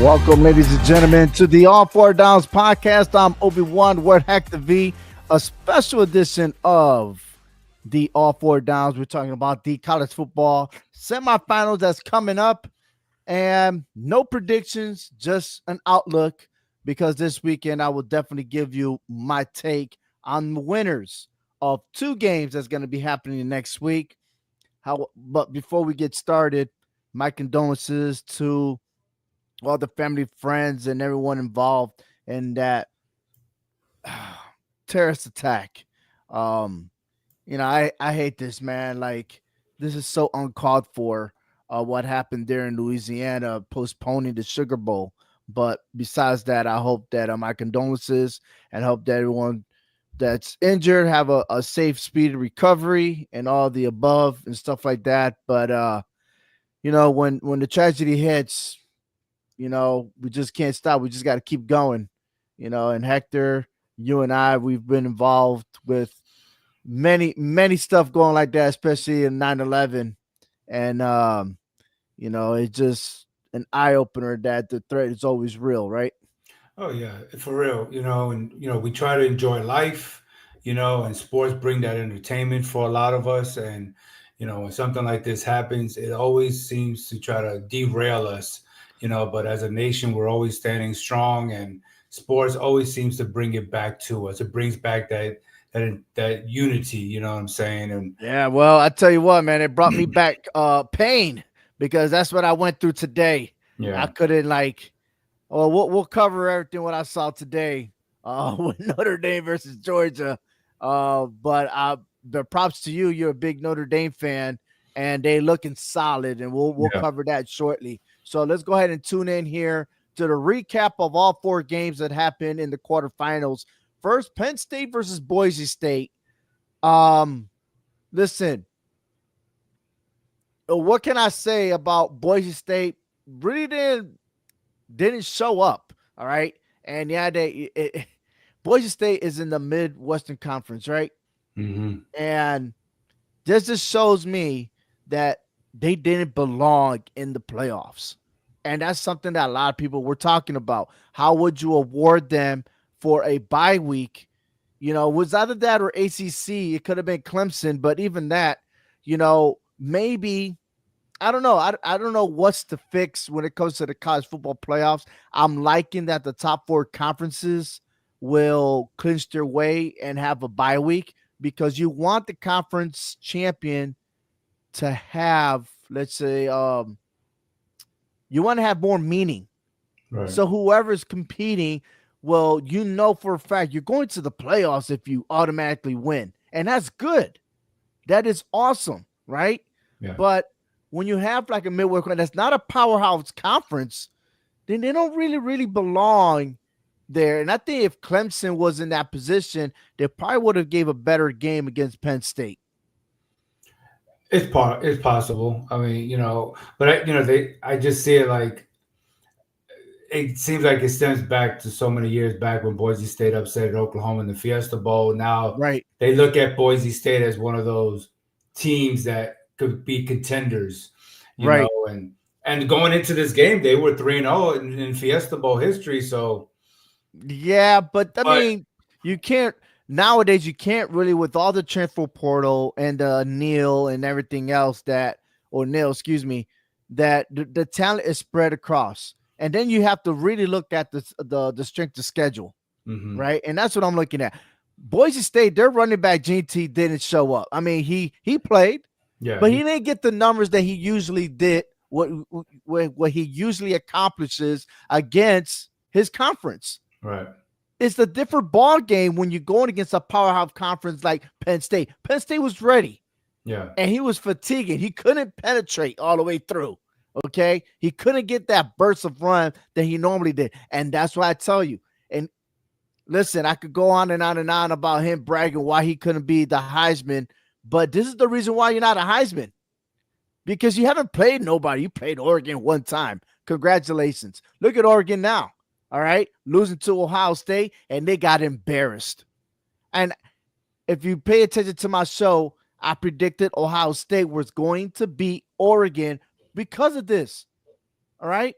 Welcome, ladies and gentlemen, to the All Four Downs podcast. I'm Obi-Wan Word Hack the V, a special edition of the All Four Downs. We're talking about the college football semifinals that's coming up, and no predictions, just an outlook, because this weekend I will definitely give you my take on the winners of two games that's going to be happening next week. But before we get started, my condolences to all the family, friends, and everyone involved in that terrorist attack. Um, I hate this, man. Like, this is so uncalled for. What happened there in Louisiana, postponing the Sugar Bowl. But besides that, I hope that my condolences, and hope that everyone that's injured have a safe, speedy recovery and all the above and stuff like that. But when the tragedy hits, we just can't stop. We just got to keep going, and Hector, you and I, we've been involved with many stuff going like that, especially in 9/11. And, it's just an eye opener that the threat is always real, right? Oh yeah, for real. We try to enjoy life, and sports bring that entertainment for a lot of us. And when something like this happens, it always seems to try to derail us. But as a nation, we're always standing strong, and sports always seems to bring it back to us. It brings back that unity. You know what I'm saying? And Yeah, well, I tell you what, man, it brought me back pain, because that's what I went through today. I yeah, couldn't, like, well, we'll cover everything what I saw today with Notre Dame versus Georgia. But the props to you. You're a big Notre Dame fan, and they looking solid, and we'll yeah. cover that shortly. So let's go ahead and tune in here to the recap of all four games that happened in the quarterfinals. First, Penn State versus Boise State. Um, Listen, what can I say about Boise State? Really didn't show up. All right, and yeah, Boise State is in the Midwestern Conference, right? hmm And this just shows me that they didn't belong in the playoffs. And that's something that a lot of people were talking about. How would you award them for a bye week? Was either that or ACC. It could have been Clemson, but even that, maybe I don't know. I don't know what's the fix when it comes to the college football playoffs. I'm liking that the top four conferences will clinch their way and have a bye week, because you want the conference champion to have, let's say, you want to have more meaning. Right. So whoever's competing, well, for a fact you're going to the playoffs if you automatically win. And that's good. That is awesome, right? Yeah. But when you have like a Midwest that's not a powerhouse conference, then they don't really belong there. And I think if Clemson was in that position, they probably would have gave a better game against Penn State. It's possible. I mean, but I just see it like it seems like it stems back to so many years back when Boise State upset Oklahoma in the Fiesta Bowl. Now Right, they look at Boise State as one of those teams that could be contenders, right. and going into this game, they were 3-0 in Fiesta Bowl history. So, Yeah, but I but mean, you can't nowadays. You can't really, with all the transfer portal and Neil and everything else or Neil, excuse me, that the talent is spread across, and then you have to really look at the strength of schedule, mhm. right? And that's what I'm looking at. Boise State, their running back GT didn't show up. I mean, he played, Yeah, but he didn't get the numbers that he usually did. What he usually accomplishes against his conference. right, It's a different ball game when you're going against a powerhouse conference like Penn State. Penn State was ready, yeah, and he was fatiguing. He couldn't penetrate all the way through. Okay, he couldn't get that burst of run that he normally did, and that's why I tell you. And listen, I could go on and on and on about him bragging why he couldn't be the Heisman, but this is the reason why you're not a Heisman, because you haven't played nobody. You played Oregon one time. Congratulations. Look at Oregon now. All right, losing to Ohio State, and they got embarrassed. And if you pay attention to my show, I predicted Ohio State was going to beat Oregon because of this. All right.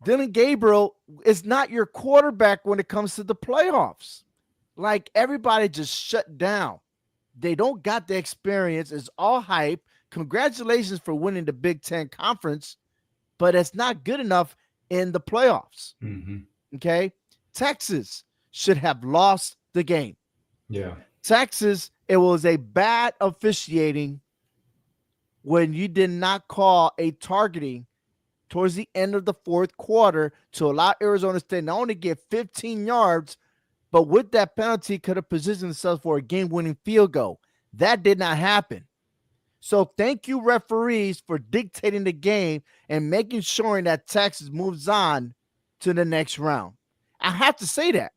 Dylan Gabriel is not your quarterback when it comes to the playoffs. Like everybody just shut down. They don't got the experience. It's all hype. Congratulations for winning the Big Ten conference, but it's not good enough in the playoffs. Hmm. Okay. Texas should have lost the game. Yeah. Texas, it was a bad officiating when you did not call a targeting towards the end of the fourth quarter to allow Arizona State not only get 15 yards, but with that penalty could have positioned themselves for a game-winning field goal. That did not happen. So thank you, referees, for dictating the game and making sure that Texas moves on to the next round. I have to say that.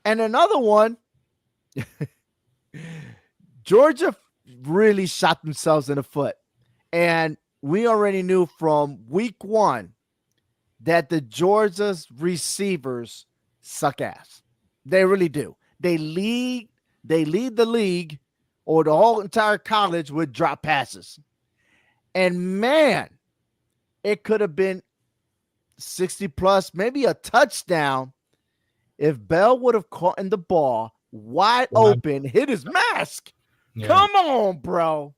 And another one, Georgia really shot themselves in the foot. And we already knew from week one that the Georgia's receivers suck ass. They really do. They lead the league or the whole entire college with drop passes. And man, it could have been 60 plus, maybe a touchdown if Bell would have caught in the ball wide Well, open, hit his mask. yeah. Come on, bro.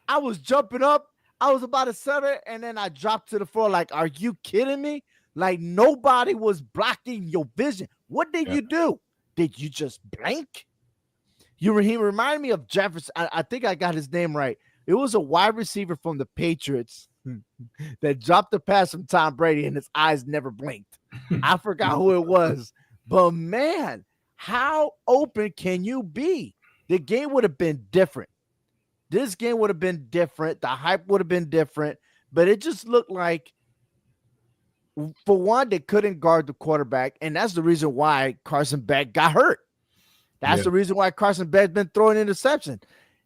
I was jumping up. I was about to set it, and then I dropped to the floor. Like, are you kidding me? Like, nobody was blocking your vision. What did Yeah. you do? Did you just blink? He reminded me of Jefferson. I think I got his name right. It was a wide receiver from the Patriots that dropped the pass from Tom Brady, and his eyes never blinked. I forgot who it was. But man, how open can you be? The game would have been different. This game would have been different. The hype would have been different. But it just looked like, for one, they couldn't guard the quarterback. And that's the reason why Carson Beck got hurt. That's Yeah. the reason why Carson Beck's been throwing interception.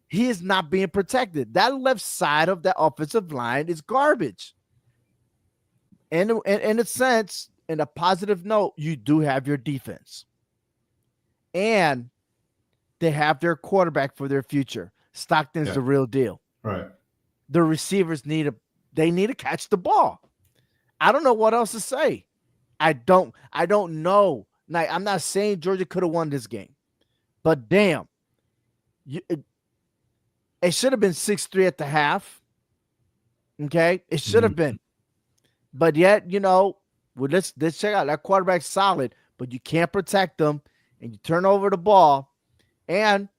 He is not being protected. That left side of that offensive line is garbage. And in a sense, in a positive note, you do have your defense. And they have their quarterback for their future. Stockton's Yeah. the real deal. Right. The receivers need to catch the ball. I don't know what else to say. I don't know. Like, I'm not saying Georgia could have won this game, but damn, it should have been 6-3 at the half. Okay, it should have been, but yet, well, let's check out that quarterback's solid, but you can't protect them, and you turn over the ball, and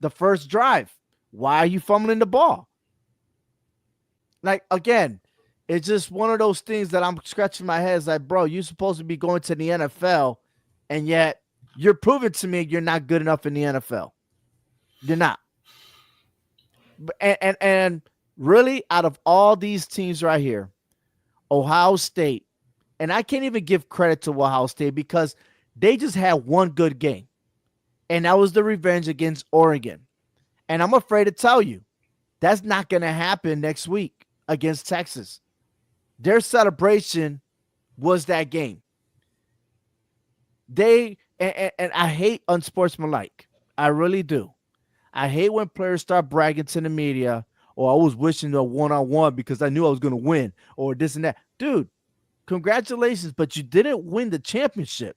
the first drive. Why are you fumbling the ball? Like, again, it's just one of those things that I'm scratching my head. It's like, bro, you're supposed to be going to the NFL, and yet you're proving to me you're not good enough in the NFL. You're not. And really, out of all these teams right here, Ohio State, and I can't even give credit to Ohio State because they just had one good game, and that was the revenge against Oregon. And I'm afraid to tell you, that's not going to happen next week against Texas. Their celebration was that game. And I hate unsportsmanlike. I really do. I hate when players start bragging to the media, or I was wishing a one-on-one because I knew I was going to win, or this and that. Dude, congratulations, but you didn't win the championship.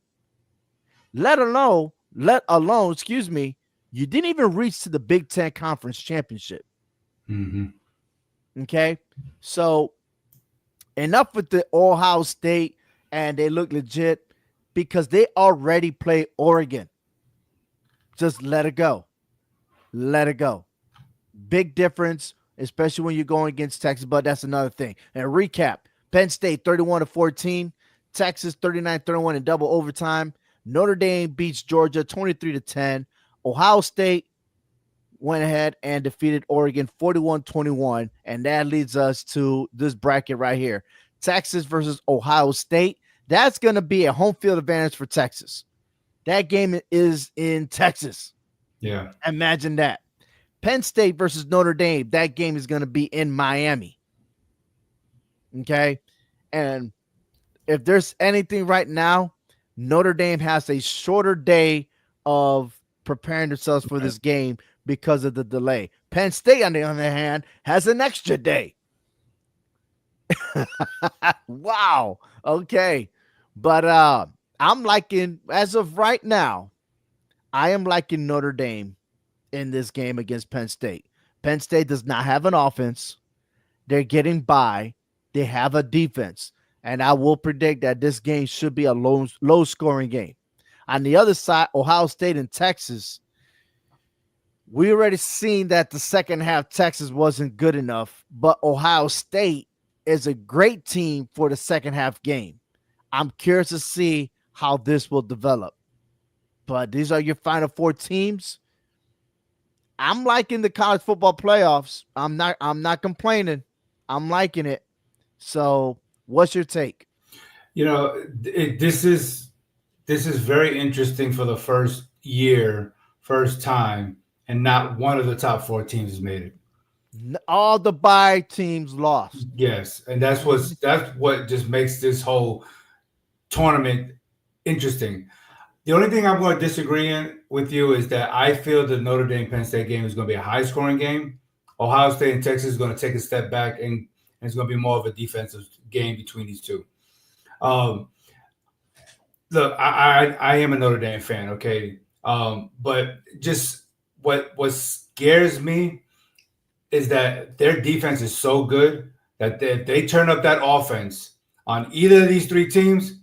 Let alone, you didn't even reach to the Big Ten Conference Championship. Mm-hmm. Okay? So enough with the Ohio State, and they look legit because they already play Oregon. Just let it go. Let it go. Big difference, especially when you're going against Texas, but that's another thing. And recap, Penn State 31-14, Texas 39-31 in double overtime. Notre Dame beats Georgia 23-10. Ohio State went ahead and defeated Oregon 41-21, and that leads us to this bracket right here. Texas versus Ohio State. That's going to be a home field advantage for Texas. That game is in Texas. Yeah. Imagine that. Penn State versus Notre Dame. That game is going to be in Miami. Okay? And if there's anything right now, Notre Dame has a shorter day of preparing themselves for this game because of the delay. Penn State, on the other hand, has an extra day. Wow. Okay. But I'm liking, as of right now, I am liking Notre Dame in this game against Penn State. Penn State does not have an offense. They're getting by. They have a defense. And I will predict that this game should be a low scoring game. On the other side, Ohio State and Texas, we already seen that the second half Texas wasn't good enough, but Ohio State is a great team for the second half game. I'm curious to see how this will develop. But these are your final four teams. I'm liking the college football playoffs. I'm not complaining. I'm liking it. So, what's your take? You know, this is very interesting for the first year, first time, and not one of the top four teams has made it. All the bye teams lost. Yes, and Mhm. that's what just makes this whole tournament interesting. The only thing I'm going to disagree in with you is that I feel the Notre Dame Penn State game is going to be a high scoring game. Ohio State and Texas is going to take a step back, and it's going to be more of a defensive game between these two. Um, Look, I am a Notre Dame fan, okay, but just what scares me is that their defense is so good that if they turn up that offense on either of these three teams,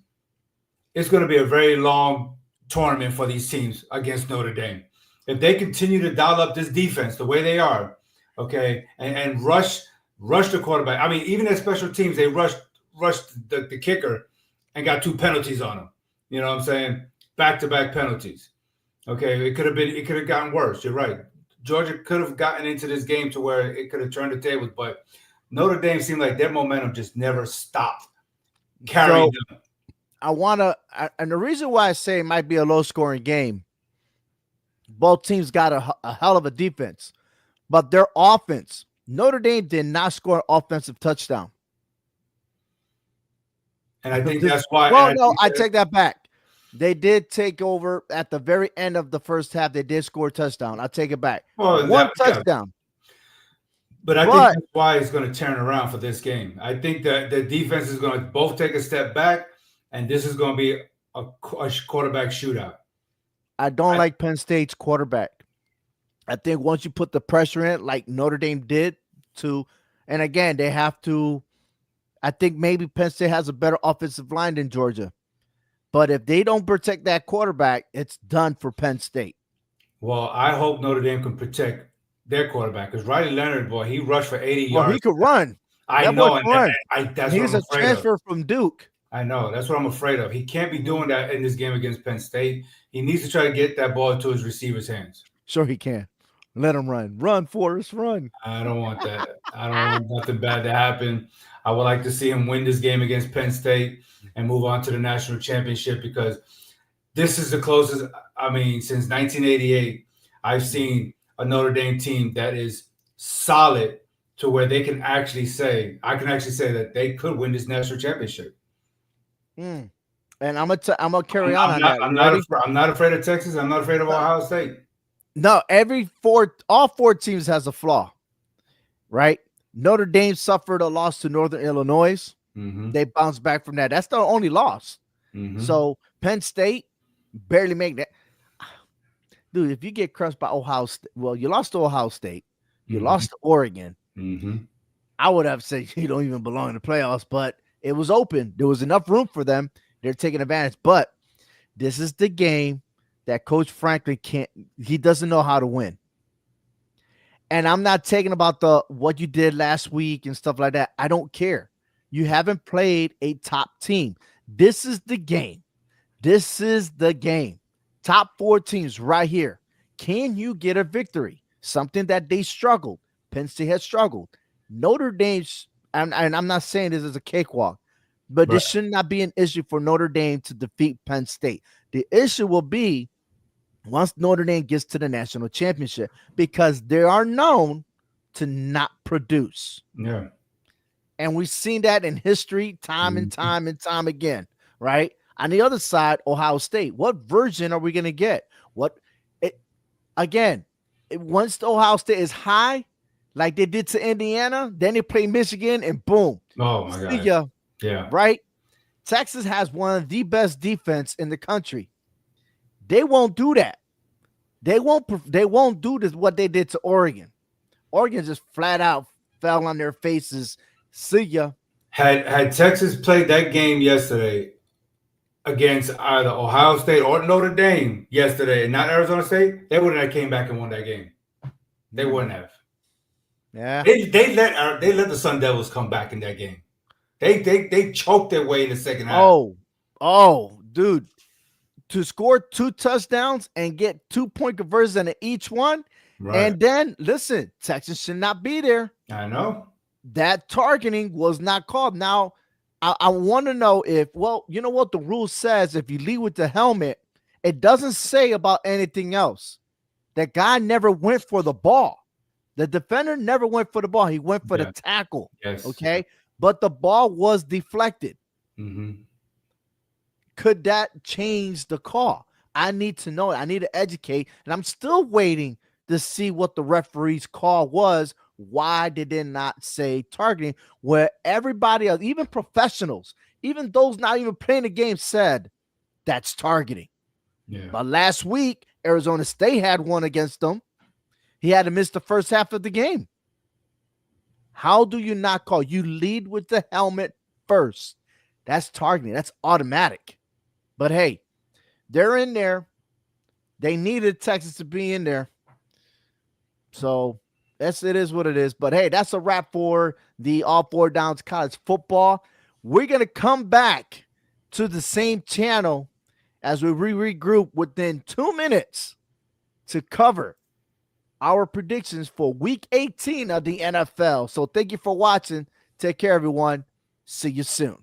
it's going to be a very long tournament for these teams against Notre Dame. If they continue to dial up this defense the way they are, okay, and rush the quarterback. I mean, even at special teams, they rushed the kicker and got two penalties on him. You know what I'm saying? Back to back penalties. Okay, it could have gotten worse. You're right. Georgia could have gotten into this game to where it could have turned the tables, but Notre Dame seemed like their momentum just never stopped carrying So, them. I want to, and the reason why I say it might be a low scoring game, both teams got a hell of a defense, but their offense, Notre Dame did not score an offensive touchdown. And I think This, that's why. And well, I no, think I that take that back. They did take over at the very end of the first half. They did score a touchdown. I take it back. well, One yeah, touchdown. but I think But that's why it's going to turn around for this game. I think that the defense is going to both take a step back, and this is going to be a quarterback shootout. I don't I, like Penn State's quarterback. I think once you put the pressure in, like Notre Dame did to, and again, they have to. I think maybe Penn State has a better offensive line than Georgia. But if they don't protect that quarterback, it's done for Penn State. well, I hope Notre Dame can protect their quarterback because Riley Leonard, boy, he rushed for 80 Well, he yards. could run. I That boy know, can and run. And that's what he's I'm a afraid of. transfer from Duke. I know. That's what I'm afraid of. He can't be Mhm. doing that in this game against Penn State. He needs to try to get that ball to his receiver's hands. Sure, he can. Let him run. Run, Forrest, run. I don't want that. I don't want nothing bad to happen. I would like to see him win this game against Penn State and move on to the national championship because this is the closest, I mean, since 1988, I've seen a Notre Dame team that is solid to where they can actually say, I can actually say that they could win this national championship. Mm. And I'm gonna carry on that. You ready? I'm not afraid of Texas. I'm not afraid of No, Ohio State. no, all four teams has a flaw, right? Notre Dame suffered a loss to Northern Illinois. Mm-hmm. They bounced back from that. That's the only loss. Mm-hmm. So Penn State barely make that. Dude, if you get crushed by Ohio State, well, you lost to Ohio State, you Mm-hmm. lost to Oregon. Mm-hmm. I would have said you don't even belong in the playoffs, but it was open. There was enough room for them. They're taking advantage. But this is the game that Coach Franklin can't. He doesn't know how to win. And I'm not taking about the what you did last week and stuff like that. I don't care. You haven't played a top team. This is the game. This is the game. Top four teams right here. Can you get a victory? Something that they struggled. Penn State has struggled. Notre Dame's, and I'm not saying this is a cakewalk, but Right. this should not be an issue for Notre Dame to defeat Penn State. The issue will be once Notre Dame gets to the national championship because they are known to not produce. Yeah. And we've seen that in history time and Mm-hmm. time and time again, right? On the other side, Ohio State. What version are we going to get? What it again? Once the Ohio State is high, like they did to Indiana. Then they play Michigan, and boom, Oh my see God. ya. Yeah. Right? Texas has one of the best defense in the country. They won't do that. They won't. They won't do this. What they did to Oregon. Oregon just flat out fell on their faces. See ya. Had Texas played that game yesterday against either Ohio State or Notre Dame yesterday, and not Arizona State, they wouldn't have came back and won that game. They wouldn't have. Yeah. They let the Sun Devils come back in that game. They choked their way in the second half. Dude. To score 2 touchdowns and get 2-point conversions in each one. Right. And then listen, Texas should not be there. I know. That targeting was not called. Now, I want to know if, well, you know what the rule says, if you lead with the helmet, it doesn't say about anything else. That guy never went for the ball. The defender never went for the ball. He went for the tackle. Yes. Okay. But the ball was deflected. Mm-hmm. Could that change the call? I need to know. I need to educate. And I'm still waiting to see what the referee's call was. Why did they not say targeting? Where everybody else, even professionals, even those not even playing the game, said that's targeting. Yeah. But last week, Arizona State had one against them. He had to miss the first half of the game. How do you not call? You lead with the helmet first. That's targeting. That's automatic. But hey, they're in there. They needed Texas to be in there. So it is what it is. But hey, that's a wrap for the All Four Downs college football. We're going to come back to the same channel as we regroup within 2 minutes to cover our predictions for week 18 of the NFL. So thank you for watching. Take care, everyone. See you soon.